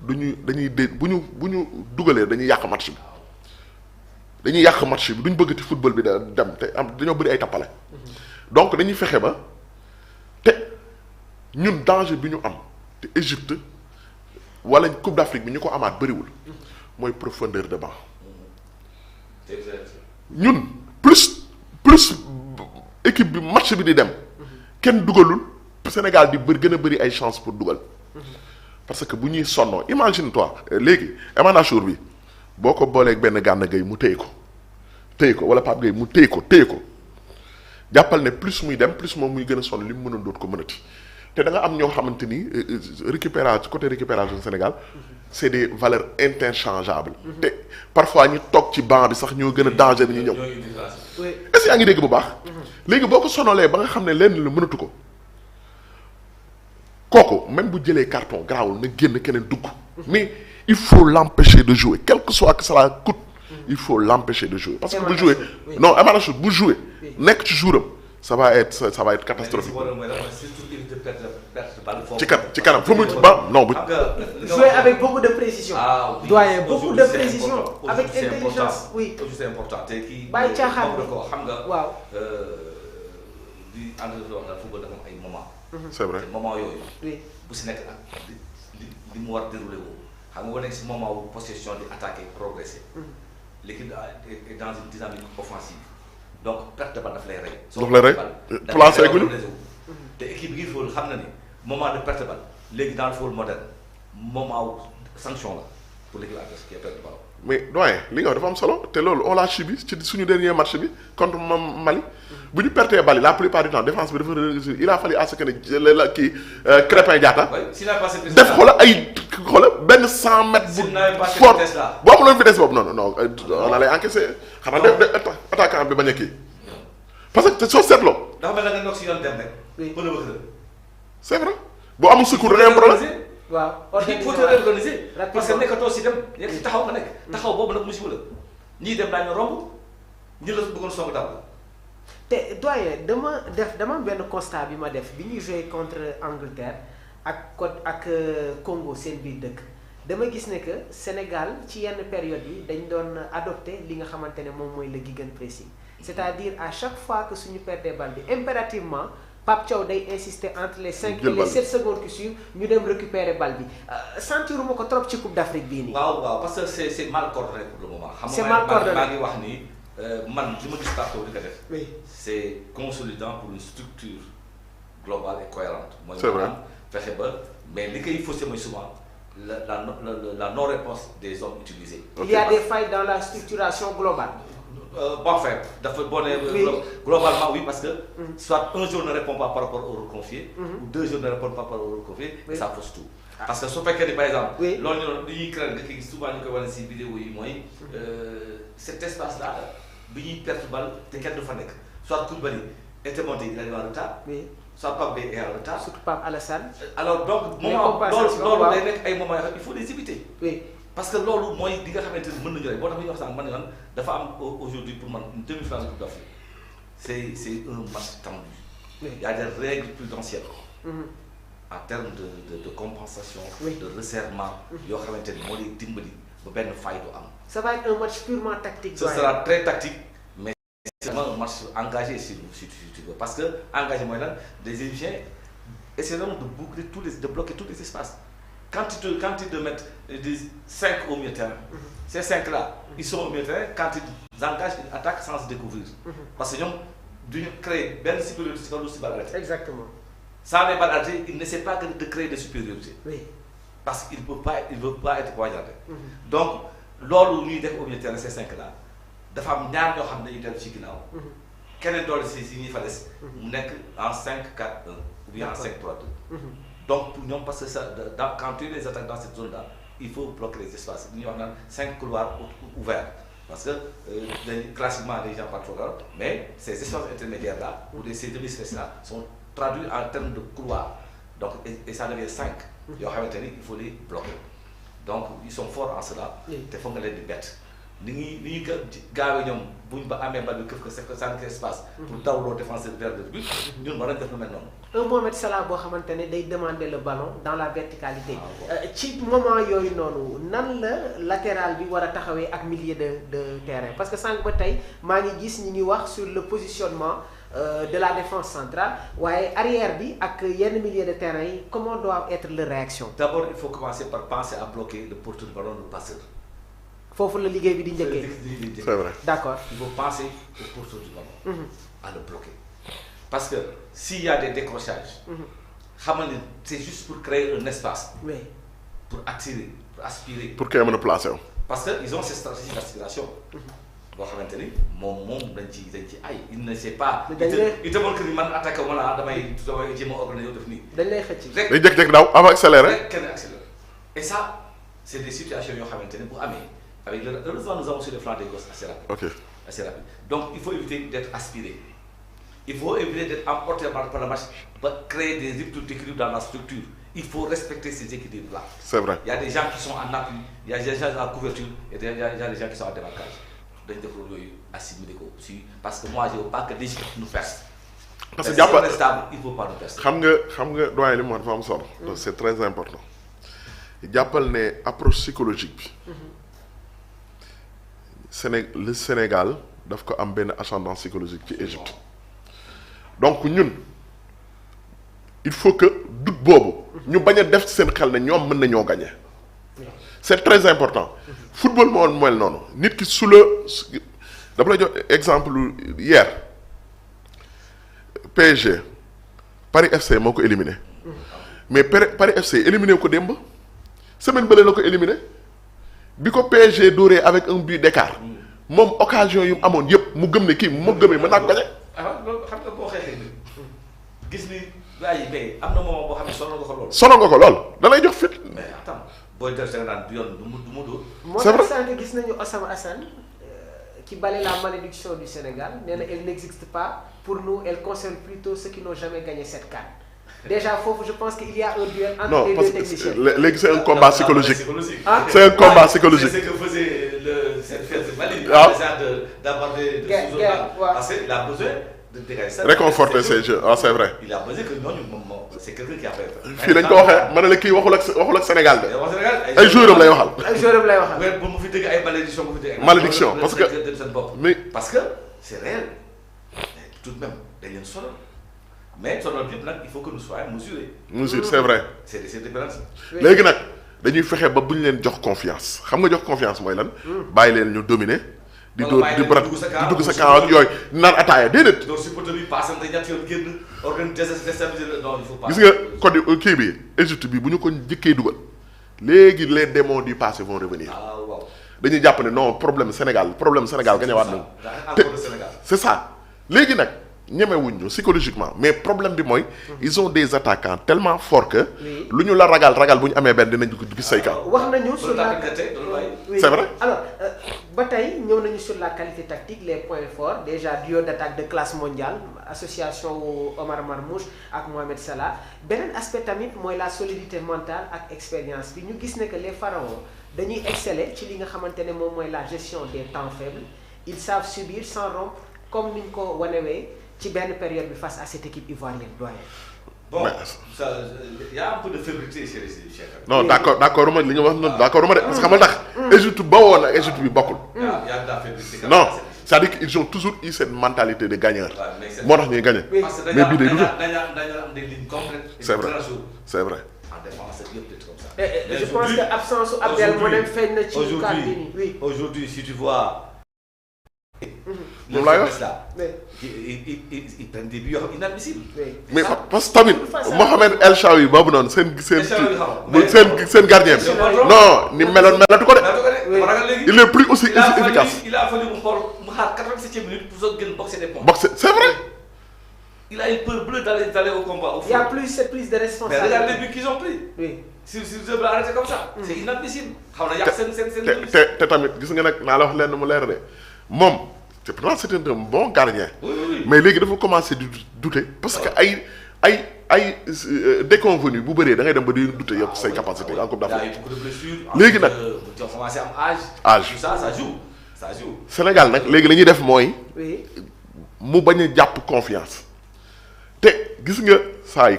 dañuy dé bu ñu dugalee dañuy yàq match bi dañuy yàq match bi duñ bëggati football bi da dem te am dañoo bëri ay tappale donc dañuy fexe ba te ñun danger bi ñu am te Égypte wala Coupe d'Afrique bi ñu ko amaat bëriwul mooy profondeur de banc ñun plus équipe bi match bi di dem kenn dugalul Sénégal di gën a bëri ay chance pour dugal parce que bu ñuy sonnoo imagine toi léegi Emana Chour bi boo ko booleeg benn Gana Gueye mu téye ko wala Pape Gueye mu téye ko jàppal ne plus muy dem plus moom muy gën a sonn li mu mënoon doot ko mënati te da nga am ñoo xamante ni côté récupération Sénégal c'est des valeurs interchangeables te parfois ñu toog ci banc bi sax ñoo gën a danger bi ñu ñëw est-ce que yaa ngi dégg bu baax léegi boo ko sonolee ba nga xam ne lenn la mënatu ko kooku même bu jëlee carton garaawul na génn keneen dugg mais il faut l'empêcher de jouer quel que soit que cela coûte il faut l'empêcher de jouer parce que bu jouer non Emana Chour bu jouer nekk ci jouram ça va être catastrophique ci kanam fu mu ba non bu jouer avec beaucoup de précision doyen beaucoup de précision avec intelligence oui c'est important te kii bàyyi caaxaan ko xam nga waaw di ànd wax na football dafa am ay moment c'est vrai te moment yooyu oui bu si nekk ak li mu war déroulé woo xam nga boo nekk si moment wu possession di attaquer progresser l'équipe est dans une dynamique offensive donc perte de balle daf lay rey. daf lay rey placé guñu te équipe bi ngir football xam na ni moment de perte de balle léegi dans le football moderne moment wu sanction la pour l'équipe adverse qui a perdu balle. mais doyen li nga wax dafa am solo te loolu on l'a subi ci suñu dernier match bi contre Mali bu ñu pertee bali la plupart du temps défense bi dafa réussir il a fallu à ce que ne la kii Crépin Diatta def xoola benn 100 mètres bu fort boo amuloon vitesse boobu non on allait encaisser xanaa def attaquant bi bañ a kii parce que soo seetloo dafa mel na nga ndox si yoon dem rek c'est vrai boo amul secours da ngay am problème waaw il faut te réorganiser parce que nekkatoo si dem nekk si taxaw nga nekk taxaw boobu nag musiba la ñii dem daañu romb ñi la bëggoon song daaw te doyen dama benn constat bi ma def bi ñuy joué contre Angleterre ak Congo seen biir dëkk dama gis ne que Sénégal ci yenn période yi dañ doon adopté li nga xamante ne moom mooy le gegenpressing c'est-à-dire à chaque fois que suñu perdee balle bi impérativement Pape Thiaw day insister entre les 5 et les 7 secondes qui suivent ñu dem récupérer balle bi sentiruma ko trop ci Coupe d'Afrique bii nii. waaw parce que c'est mal coordonné pour le moment. c'est mal coordonné maa ngi wax ni man li ma gis Pape Thiaw di ko def. oui c'est consolidant pour une structure globale et cohérente. c'est vrai fexe ba mais li koy faussé mooy souvent la non réponse des hommes utilisés. il y a des failles dans la structuration globale. Bon fait dafa boo nee globalement oui parce que soit un jour ne répond pas par rapport au rôle confié ou 2 jours ne répondent pas par rapport au rôle confié et ça fausse tout parce que su fekkee ni par exemple loolu ñu li ñuy créer nga koy souvent ñu koy wane si vidéo yi mooy cet espace là bi ñuy perte balle te kenn du fa nekk soit Koulibaly était monté il est en retard soit Pape Gueye est en retard surtout Pape Alassane alors donc moment loolu day nekk ay moments yoo xam il faut les éviter parce que loolu mooy di nga xamante ni mën nañu rek boo tax ñu wax sànq man man dafa am aujourd'hui pour man une demi-finale de Coupe d'Afrique c'est un match tendu. Il y a des règles prudentielles en termes de compensation, de resserrement yoo xamante ni moo lay dimbali ba benn faille du am. Ça va être un match purement tactique. Ce sera très tactique mais c'est vraiment un match engagé si tu veux parce que engagé mooy lan des Égyptiens essaieront de bloquer tous les espaces. Quand ils te mettent des 5 au milieu de terrain, ces 5 là, ils sont au milieu de terrain quand ils engagent une attaque sans se découvrir. Parce que ñoom duñu créer benn supériorité si kaw lu si balle arrêtée. Exactement. Sans les balles arrêtées, ils n'essaient pas de créer de supériorité. Oui. Parce qu'ils ne veulent pas être poignardés. Donc loolu ñuy def au milieu de terrain ces 5 là dafa am ñaar ñoo xam ne dañuy dellu ci ginnaaw. keneen doole si ñuy fa des. mu nekk en 5-4-1 ou bien en 5-3-2. Donc pour ñoom parce que ça quand tu les attaques dans cette zone là il faut bloquer les espaces li ñuy wax naan 5 couloirs ouverts parce que classiquement les gens partent trop loin mais ces espaces intermédiaires là ou ces demi-espaces là sont traduits en termes de couloirs donc et ça devient 5 yoo xamante ni il faut les bloquer donc ils sont forts en cela te foog nga leen di bett ni ñuy gaawee ñoom buñ ba amee bal bi këf ko c'est que ça espace. pour dawloo défenseur vers le but. ñun war nañ def lu mel noonu. un Mohamed Salah boo xamante ne day demander le ballon dans la verticalité. ci moment yooyu noonu nan la latéral bi war a taxawee ak milieu de terrain parce que sànq ba tey maa ngi gis ñi ngi wax sur le positionnement de la défense centrale waaye arrière bi ak yenn milieu de terrain yi comment doit être leur réaction. D'abord il faut commencer par penser à bloquer le porteur de ballon, le passeur. foofu la liggéey bi di njëkkee. c'est vrai. d'accord. Il faut penser au porteur du ballon. À le bloquer. Parce que s'il y a des décrochages, c'est juste pour créer un espace. Oui. Pour attirer, pour aspirer. pour que mën a placer wu. Parce qu'ils ont cette stratégie d'aspiration. boo xamante ni moom dañ ci ay il ne sait pas. il te montre que ni man attaqué wu ma la damay jéem a organiser def nii. dañ lay xëcc. day jékki-jékki daaw avant accéléré. rek kenn accéléré. Et ça c'est des situations yoo xamante ne bu amee avec le heureusement nous avons sur le flanc des gosses assez rapide. ok assez rapide donc il faut éviter d'être aspiré. Il faut éviter d'être emporté par le match ba créer des ruptures d'équilibre dans la structure. Il faut respecter ces équilibres-là. c'est vrai. Il y a des gens qui sont en appui, il y a des gens en couverture et il y a des gens qui sont en démarquage. dañ def loolu yooyu assimiler ko aussi parce que moi je veux pas que des gens nous percent. parce que jàppal si on est stable il faut pas nous percer. xam nga doyen li mu wax dafa am solo. c'est très important. jàppal ne approche psychologique bi. le Sénégal daf ko am benn ascendant psychologique ci Égypte. donc ñun il faut que doute boobu. ñu bañ a def ci seen xel ne ñoom mën nañoo gagner. c'est très important. football moo mel noonu nit ki su la dama lay jox exemple hier PSG Paris FC moo ko éliminé mais Paris FC éliminé ko démb semaine bële la ko éliminé bi ko PSG dóoree avec un but d'écart moom occasion yu mu amoon yëpp mu gëm ne kii moo gëmee mën naa ko gañe. loolu xam nga boo xeexee ni gis ni gars yi mais am na moment boo xam ne sonal nga ko lool. sonal nga ko lool da lay jox fit. mais attends booy def sa naan du yoon du mu dóor. c'est vrai moo tax sànq gis nañu Osama Assane qui balaie la malédiction du Sénégal nee na elle n'existe pas pour nous elle concerne plutôt ceux qui n'ont jamais gagné cette CAN. déjà foofu je pense qu'il y a un duel entre les deux techniciens. léegi c'est un combat psychologique. Ah, c'est un combat psychologique. C'est ce que faisait cette fête de Mali. Ah. D'aborder de guerre, parce qu'il a besoin de dégager ça. réconforter ces jeux ah c'est vrai. Il a besoin que ñooñu moom c'est quelqu'un qui a fait. fii lañ ko waxee ma ne la kii waxul ak Sénégal de. ay ay joueurs am lay waxal. ay joueurs am lay waxal. mais bu mu fi dégg ay malédiction bu fi dégg. malédiction parce que mais parce que c'est réel mais tout de même dañ leen sonal mais sonal bi nag il faut que nous soyons mesurés. mesure c'est vrai. c'est des différences. léegi nag dañuy fexe ba bu ñu leen jox confiance xam nga jox confiance mooy lan. bàyyi leen ñu dominer. di dóor di brat di dugg sa camp ak yooyu naan ataaya déedéet. donc supporter bi passé na ñetti yoon génn organiser déstabiliser non il faut pas. gis nga code kii bi Égypte bi bu ñu ko njëkkee dugal léegi les démons du passé vont revenir. ah waaw dañuy jàpp ne non problème Sénégal gañewaat nañu. te c'est ça léegi nag ñemewuñ ñu psychologiquement mais problème bi mooy. ils ont des attaquants tellement forts que. lu ñu la ragal bu ñu amee benn dinañ ko gis say camp. wax nañu sur la oui c'est vrai. alors ba tey ñëw nañu sur la qualité tactique les points forts déjà duo d'attaque de classe mondiale association Omar Marmoush ak Mohamed Salah beneen aspect tamit mooy la solidité mentale ak expérience bi ñu gis ne que les pharaons dañuy exceller ci li nga xamante ne moom mooy la gestion des temps faibles ils savent subir sans rompre comme ni ñu ko wanewee ci benn période bi face à cette équipe ivoirienne doyen. bon ça y a un peu de fébrilité chez les Cheikh. non d'accord ma li nga wax noonu d'accord ma de parce que xam nga tax. Égypte ba woon ak Égypte bi bokkul. y a de la fébrilité. non c'est-à-dire qu'ils ont toujours eu cette mentalité de gagneur. moo tax ñuy gagner. mais bii day dugg. dañu am des lignes complètes. c'est vrai c'est vrai. en défense yëpp c'est comme ça. je pense que absence su Abdel Monem feeñ na ci cadre bi nii oui. aujourd'hui si tu vois. moom laay wax ils prennent des buts yoo xam inadmissibles. mais parce que tamit Mohamed El Chaoui boobu noonu seen gardien bi non ni meloon melatu ko de. il est plus aussi efficace. il a fallu mu xaar 87e minute pour soog gën boxer des points. boxer c'est vrai. il a une peur bleue d'aller au combat. il y a plus cette prise de responsabilité. mais regarde les buts qu'ils ont pris. oui si je veux arrêter comme ça. c'est inadmissible. xam na yàq seen te tamit gis nga nag naa la wax lenn mu leer de moom. c'est pourtant c'est un bon gardien. Oui. mais léegi dafa commencer di douter parce que ay déconvenu bu bëree da ngay dem ba di douter say capacité en Coupe d'Afrique. beaucoup de blessures. léegi nag tu as commencé am âge. âge tout ça joue. ça joue. Sénégal nag léegi li ñuy def mooy oui mu bañ a jàpp confiance te gis nga saa yi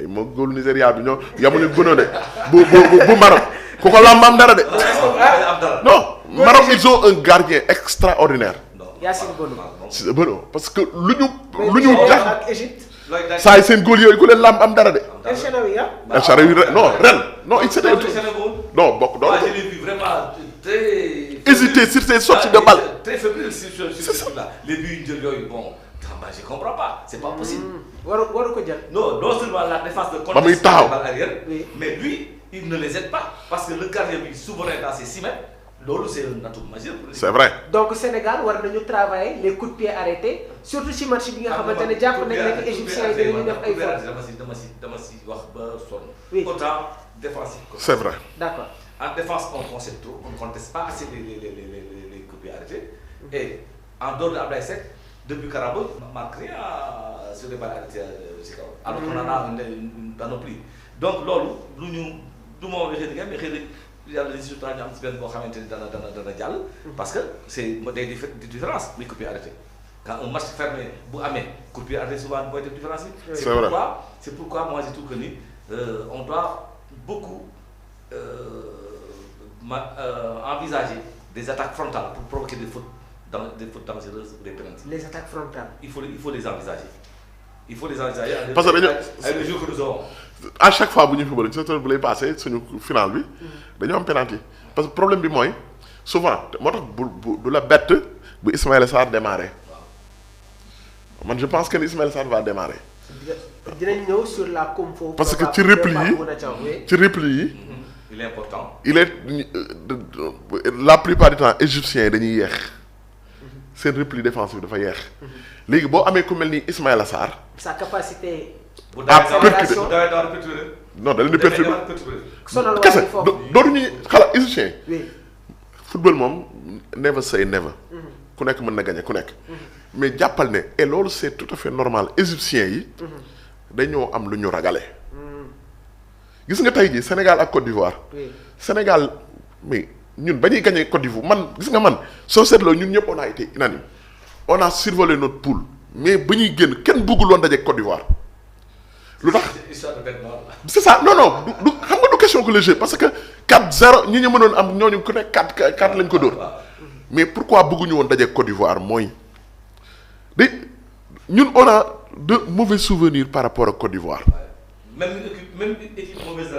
moo góolu Nigéria bi ñoo yamuñu gënoo de bu Maroc ku ko lamb am dara de. non Maroc ils ont un gardien extraordinaire. Yacine Bono. c'est bon parce que lu ñu jax ak Égypte. saa yi seen góol yooyu ku leen lamb am dara de. El Shaarawy El Shaarawy ren non il s'était non bokk donc. Moi, je l'ai vu vraiment très. hésiter sur ses sorties de balle. Très fébrile sur ce truc-là. Les buts de l'œil, bon, je comprends pas. C'est pas possible. waru ko jël. Non seulement la défense de ba muy taxaw balle arrière, Oui. mais lui, il ne les aide pas. Parce que le gardien est souverain dans ses 6 mètres. Loolu c'est un atout majeur pour lui. c'est vrai. donc Sénégal war nañu travailler les coups de pied arrêtés surtout ci match bi nga xamante ne jàpp nañ ne que égyptiens yi dinañu def ay fautes. dama si wax ba sonn. Oui. Autant défensif. c'est vrai. d'accord. En défense, on ne conteste pas assez les coups de pied arrêtés. Et en dehors de Ablaye Seck, depuis Karabou, on marque rien sur les balles arrêtées. Alors qu'on en a une panoplie. Donc, lolo, nous devons vérifier, mais il y a des insultants qui ont un petit peu de dialogue, parce que c'est des différences, les coups de pied arrêtés. Quand un match fermé, vous avez coup de pied arrêté, souvent, il y a des différences. C'est pourquoi moi j'ai tout connu. On doit beaucoup envisager des attaques frontales pour provoquer des fautes dangereuses ou des pénalités. les attaques frontales. Il faut les envisager. Il faut les envisager Parce que avec le jeu que nous avons. à chaque fois bu ñu football ci bu lay passé suñu final bi dañoo am penalty parce que problème bi mooy souvent moo tax du la bett bu Ismaïla Sarr démarré man je pense que Ismaïla Sarr va démarrer. dinañ ñëw sur la compo. parce que ci repli yi il est important. il est la plupart du temps égyptiens yi dañuy yeex seen repli défensif dafa yeex léegi boo amee ku mel ni Ismaïla Sarr. sa capacité. non da leen di perturber sonal kese foofu dootuñu xalaat égyptien. oui. football moom never say never. ku nekk mën na gagner ku nekk. mais jàppal ne et loolu c'est tout à fait normal égyptiens yi. dañoo am lu ñu ragale. gis nga tey jii Sénégal ak Côte d'Ivoire. oui. Sénégal mais ñun ba ñuy gagner Côte d'Ivoire man gis nga man soo seetloo ñun ñëpp on a été unanime on a survolé notre poule mais ba ñuy génn kenn bëggul woon daje Côte d'Ivoire lu tax. c'est ça non du xam nga du question que le jeu parce que 4-0 ñi ñu mënoon am ñooñu ku nekk 4 lañ ko dóor mais pourquoi bëgguñu woon daje Côte d'Ivoire mooy ñun on a de mauvais souvenirs par rapport ak Côte d'Ivoire. Même équipe mauvaise